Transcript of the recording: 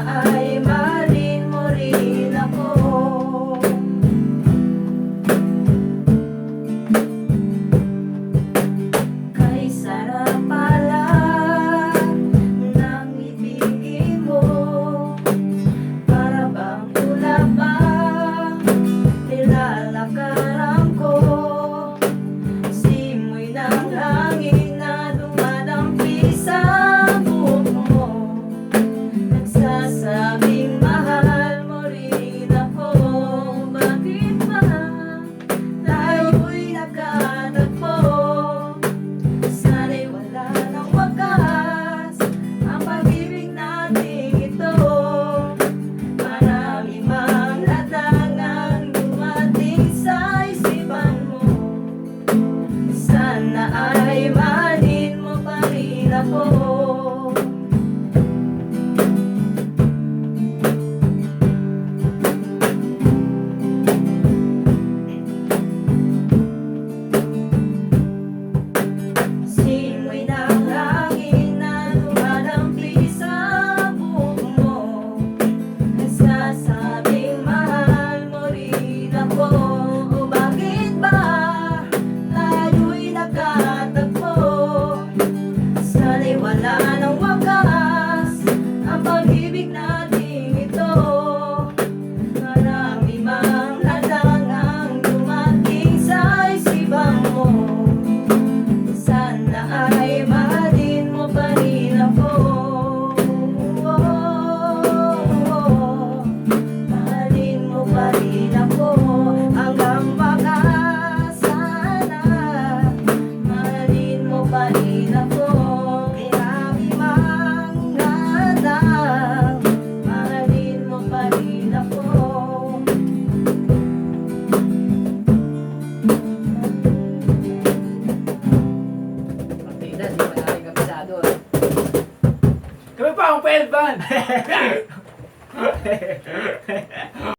ay mahalin mo rin ako. Kay sarap pala ng ibigin mo, para bang ulap pa nilalakaran ko. Simoy ng hangin na dumadampi sa buhok mo, nagsasabing mahal mo rin ako. Bakit ba tayo'y nagkatagpo? Sana'y wala ng wakas ang pag-ibig nating ito. Marami mang latangang dumating sa isipan mo, sana ay mahalin mo pa rin ako. Simoy ng hangin na dumadampi sa buhok mo, nagsasabing mahal mo rin ako. O bakit ba tayo'y nagkatagpo? Sana'y wala ng wakas ang pag-ibig nating ito. Marami mang hadang ang dumating sa isipan mo, sana ay mahalin mo pa rin ako. Mahalin mo pa rin ako hanggang wakas. Sana mahalin mo pa rin ako. Marami mang hadang, mahalin mo pa rin ako. Partida, di pa natin kabisado. Kami pa ang 12 band!